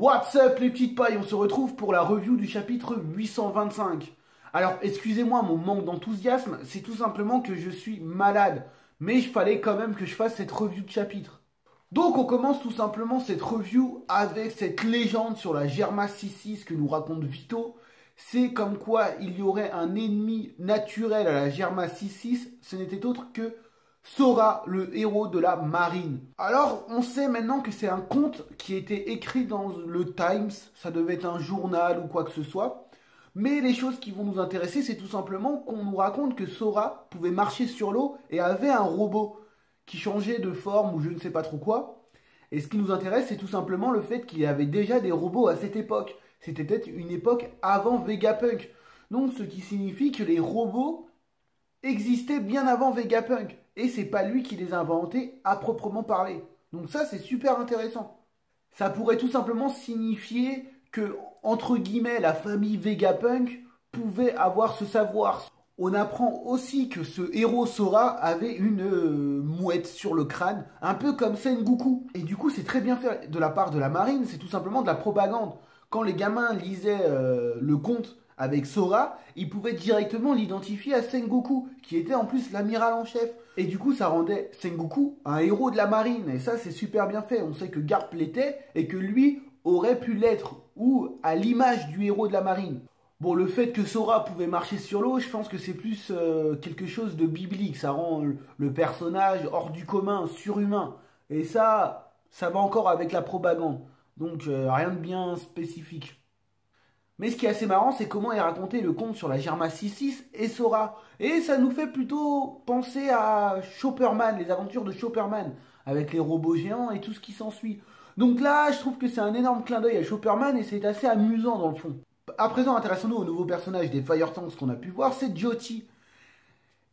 What's up les petites pailles, on se retrouve pour la review du chapitre 825. Alors excusez-moi mon manque d'enthousiasme, c'est tout simplement que je suis malade. Mais il fallait quand même que je fasse cette review de chapitre. Donc on commence tout simplement cette review avec cette légende sur la Germa 66 que nous raconte Vito. C'est comme quoi il y aurait un ennemi naturel à la Germa 66, ce n'était autre que Sora, le héros de la marine. Alors, on sait maintenant que c'est un conte qui a été écrit dans le Times, ça devait être un journal ou quoi que ce soit. Mais les choses qui vont nous intéresser, c'est tout simplement qu'on nous raconte que Sora pouvait marcher sur l'eau et avait un robot qui changeait de forme ou je ne sais pas trop quoi. Et ce qui nous intéresse, c'est tout simplement le fait qu'il y avait déjà des robots à cette époque. C'était peut-être une époque avant Vegapunk. Donc, ce qui signifie que les robots existaient bien avant Vegapunk. Et c'est pas lui qui les a inventés à proprement parler. Donc ça, c'est super intéressant. Ça pourrait tout simplement signifier que, entre guillemets, la famille Vegapunk pouvait avoir ce savoir. On apprend aussi que ce héros Sora avait une mouette sur le crâne, un peu comme Sengoku. Et du coup, c'est très bien fait de la part de la marine, c'est tout simplement de la propagande. Quand les gamins lisaient le conte avec Sora, ils pouvaient directement l'identifier à Sengoku, qui était en plus l'amiral en chef. Et du coup, ça rendait Sengoku un héros de la marine. Et ça, c'est super bien fait. On sait que Garp l'était et que lui aurait pu l'être, ou à l'image du héros de la marine. Bon, le fait que Sora pouvait marcher sur l'eau, je pense que c'est plus quelque chose de biblique. Ça rend le personnage hors du commun, surhumain. Et ça va encore avec la propagande. Donc, rien de bien spécifique. Mais ce qui est assez marrant, c'est comment est raconté le conte sur la Germa 66 et Sora. Et ça nous fait plutôt penser à Chopperman, les aventures de Chopperman, avec les robots géants et tout ce qui s'ensuit. Donc là, je trouve que c'est un énorme clin d'œil à Chopperman et c'est assez amusant dans le fond. À présent, intéressons-nous au nouveau personnage des Fire Tanks qu'on a pu voir, c'est Jyoti.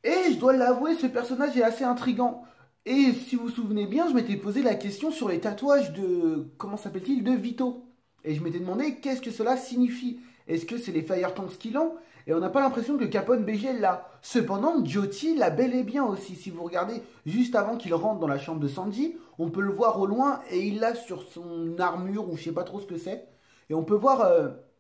Et je dois l'avouer, ce personnage est assez intriguant. Et si vous vous souvenez bien, je m'étais posé la question sur les tatouages de... comment s'appelle-t-il? De Vito. Et je m'étais demandé qu'est-ce que cela signifie. Est-ce que c'est les Fire Tanks qui l'ont? Et on n'a pas l'impression que Capone BG l'a. Cependant, Jyoti l'a bel et bien aussi. Si vous regardez juste avant qu'il rentre dans la chambre de Sanji, on peut le voir au loin et il l'a sur son armure ou je sais pas trop ce que c'est. Et on peut voir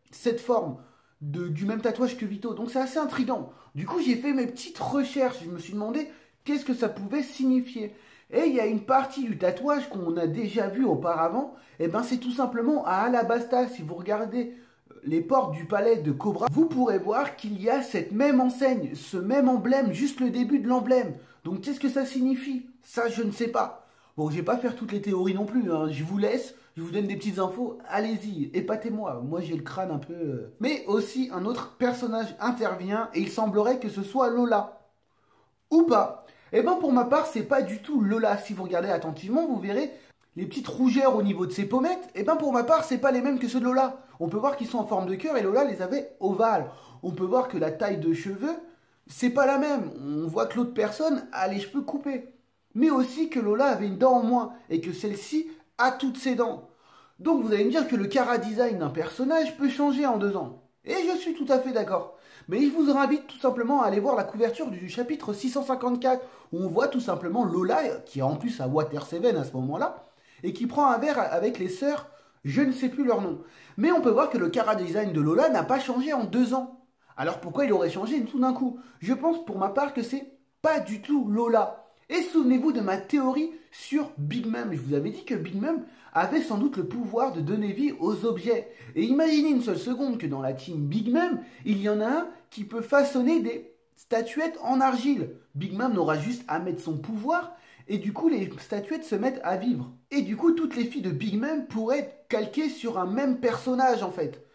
cette forme du même tatouage que Vito. Donc c'est assez intriguant. Du coup, j'ai fait mes petites recherches. Je me suis demandé qu'est-ce que ça pouvait signifier. Et il y a une partie du tatouage qu'on a déjà vu auparavant, et ben c'est tout simplement à Alabasta. Si vous regardez les portes du palais de Cobra, vous pourrez voir qu'il y a cette même enseigne, ce même emblème, juste le début de l'emblème. Donc qu'est-ce que ça signifie? Ça, je ne sais pas. Bon, je vais pas faire toutes les théories non plus, hein. Je vous laisse, je vous donne des petites infos, allez-y, épatez-moi. Moi, j'ai le crâne un peu... Mais aussi, un autre personnage intervient, et il semblerait que ce soit Lola. Ou pas. Eh ben pour ma part, c'est pas du tout Lola. Si vous regardez attentivement, vous verrez les petites rougeurs au niveau de ses pommettes. Eh ben pour ma part, c'est pas les mêmes que ceux de Lola. On peut voir qu'ils sont en forme de cœur et Lola les avait ovales. On peut voir que la taille de cheveux, c'est pas la même. On voit que l'autre personne a les cheveux coupés. Mais aussi que Lola avait une dent en moins et que celle-ci a toutes ses dents. Donc vous allez me dire que le chara-design d'un personnage peut changer en 2 ans. Et je suis tout à fait d'accord. Mais je vous invite tout simplement à aller voir la couverture du chapitre 654, où on voit tout simplement Lola, qui est en plus à Water 7 à ce moment-là, et qui prend un verre avec les sœurs, je ne sais plus leur nom. Mais on peut voir que le chara-design de Lola n'a pas changé en 2 ans. Alors pourquoi il aurait changé tout d'un coup? Je pense pour ma part que c'est pas du tout Lola. Et souvenez-vous de ma théorie sur Big Mom. Je vous avais dit que Big Mom avait sans doute le pouvoir de donner vie aux objets. Et imaginez une seule seconde que dans la team Big Mom, il y en a un qui peut façonner des statuettes en argile. Big Mom n'aura juste à mettre son pouvoir et du coup les statuettes se mettent à vivre. Et du coup toutes les filles de Big Mom pourraient être calquées sur un même personnage en fait.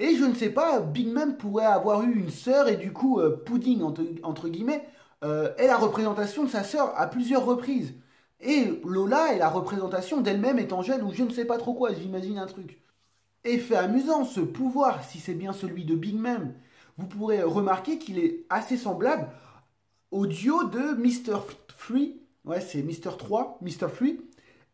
Et je ne sais pas, Big Mom pourrait avoir eu une sœur et du coup Pudding entre guillemets est la représentation de sa sœur à plusieurs reprises. Et Lola est la représentation d'elle-même étant jeune ou je ne sais pas trop quoi, j'imagine un truc. Et fait amusant, ce pouvoir, si c'est bien celui de Big Mom, vous pourrez remarquer qu'il est assez semblable au duo de Mr. 3, ouais c'est Mr. 3, Mr. 3,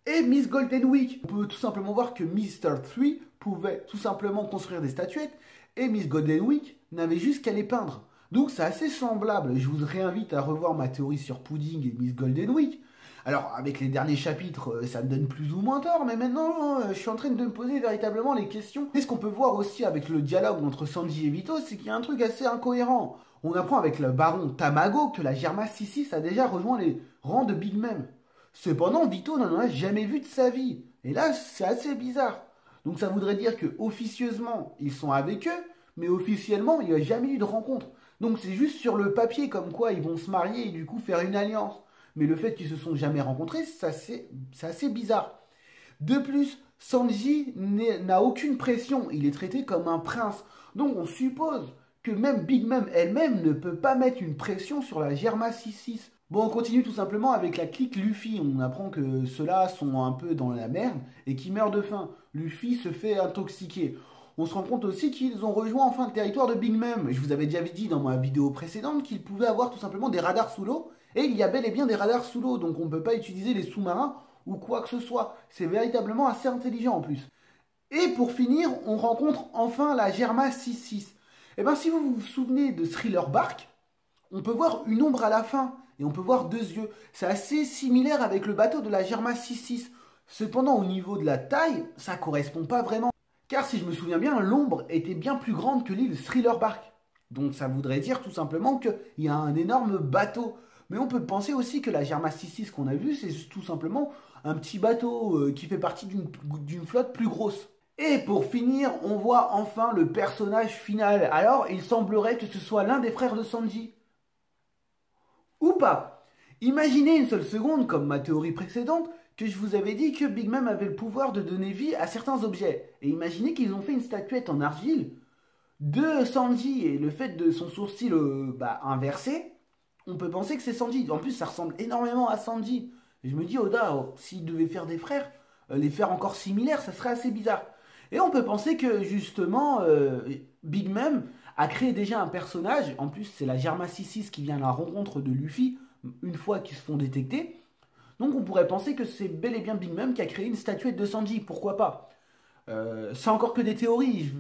et Miss Golden Week. On peut tout simplement voir que Mr. 3 pouvait tout simplement construire des statuettes, et Miss Golden Week n'avait juste qu'à les peindre. Donc c'est assez semblable. Je vous réinvite à revoir ma théorie sur Pudding et Miss Golden Week. Alors, avec les derniers chapitres, ça me donne plus ou moins tort, mais maintenant, je suis en train de me poser véritablement les questions. Et ce qu'on peut voir aussi avec le dialogue entre Sanji et Vito, c'est qu'il y a un truc assez incohérent. On apprend avec le baron Tamago que la Germa 66 a déjà rejoint les rangs de Big Mom. Cependant, Vito n'en a jamais vu de sa vie. Et là, c'est assez bizarre. Donc ça voudrait dire que officieusement, ils sont avec eux, mais officiellement, il n'y a jamais eu de rencontre. Donc c'est juste sur le papier comme quoi ils vont se marier et du coup faire une alliance. Mais le fait qu'ils se sont jamais rencontrés, c'est assez bizarre. De plus, Sanji n'a aucune pression, il est traité comme un prince. Donc on suppose que même Big Mom elle-même ne peut pas mettre une pression sur la Germa 66. Bon, on continue tout simplement avec la clique Luffy. On apprend que ceux-là sont un peu dans la merde et qu'ils meurent de faim. Luffy se fait intoxiquer. On se rend compte aussi qu'ils ont rejoint enfin le territoire de Big Mom. Je vous avais déjà dit dans ma vidéo précédente qu'ils pouvaient avoir tout simplement des radars sous l'eau. Et il y a bel et bien des radars sous l'eau. Donc on ne peut pas utiliser les sous-marins ou quoi que ce soit. C'est véritablement assez intelligent en plus. Et pour finir, on rencontre enfin la Germa 66. Et bien si vous vous souvenez de Thriller Bark, on peut voir une ombre à la fin. Et on peut voir deux yeux. C'est assez similaire avec le bateau de la Germa 66. Cependant, au niveau de la taille, ça ne correspond pas vraiment. Car si je me souviens bien, l'ombre était bien plus grande que l'île Thriller Bark. Donc ça voudrait dire tout simplement qu'il y a un énorme bateau. Mais on peut penser aussi que la Germa 66 qu'on a vue, c'est tout simplement un petit bateau qui fait partie d'une flotte plus grosse. Et pour finir, on voit enfin le personnage final. Alors, il semblerait que ce soit l'un des frères de Sanji. Ou pas. Imaginez une seule seconde, comme ma théorie précédente, que je vous avais dit que Big Mom avait le pouvoir de donner vie à certains objets. Et imaginez qu'ils ont fait une statuette en argile de Sanji et le fait de son sourcil inversé, on peut penser que c'est Sanji. En plus, ça ressemble énormément à Sanji. Et je me dis, Oda, s'il devait faire des frères, les faire encore similaires, ça serait assez bizarre. Et on peut penser que justement, Big Mom a créé déjà un personnage. En plus, c'est la Germa 66 qui vient à la rencontre de Luffy une fois qu'ils se font détecter. Donc on pourrait penser que c'est bel et bien Big Mom qui a créé une statuette de Sanji. Pourquoi pas? C'est encore que des théories.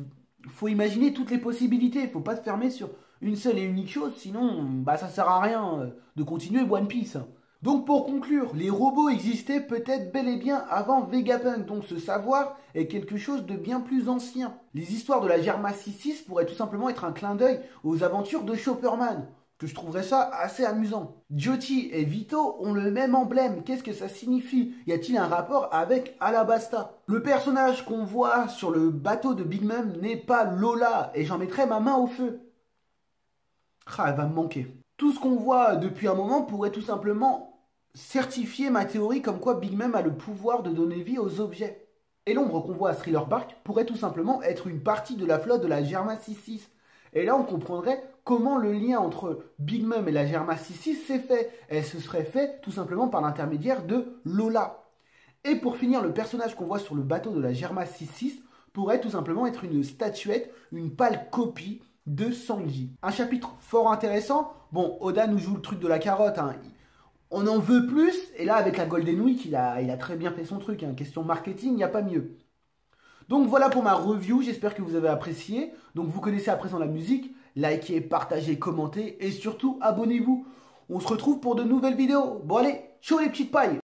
Il faut imaginer toutes les possibilités. Il ne faut pas se fermer sur une seule et unique chose. Sinon, ça ne sert à rien de continuer One Piece. Donc pour conclure, les robots existaient peut-être bel et bien avant Vegapunk, donc ce savoir est quelque chose de bien plus ancien. Les histoires de la Germa 66 pourraient tout simplement être un clin d'œil aux aventures de Chopperman, que je trouverais ça assez amusant. Jyoti et Vito ont le même emblème, qu'est-ce que ça signifie? Y a-t-il un rapport avec Alabasta? Le personnage qu'on voit sur le bateau de Big Mom n'est pas Lola, et j'en mettrai ma main au feu. Ah, elle va me manquer. Tout ce qu'on voit depuis un moment pourrait tout simplement certifier ma théorie comme quoi Big Mom a le pouvoir de donner vie aux objets. Et l'ombre qu'on voit à Thriller Bark pourrait tout simplement être une partie de la flotte de la Germa 66. Et là on comprendrait comment le lien entre Big Mom et la Germa 66 s'est fait. Elle se serait fait tout simplement par l'intermédiaire de Lola. Et pour finir, le personnage qu'on voit sur le bateau de la Germa 66 pourrait tout simplement être une statuette, une pâle copie de Sanji. Un chapitre fort intéressant. Bon, Oda nous joue le truc de la carotte, hein. On en veut plus, et là avec la Golden Week, il a très bien fait son truc, hein. Question marketing, il n'y a pas mieux. Donc voilà pour ma review, j'espère que vous avez apprécié. Donc vous connaissez à présent la musique, likez, partagez, commentez, et surtout abonnez-vous. On se retrouve pour de nouvelles vidéos. Bon allez, ciao les petites pailles!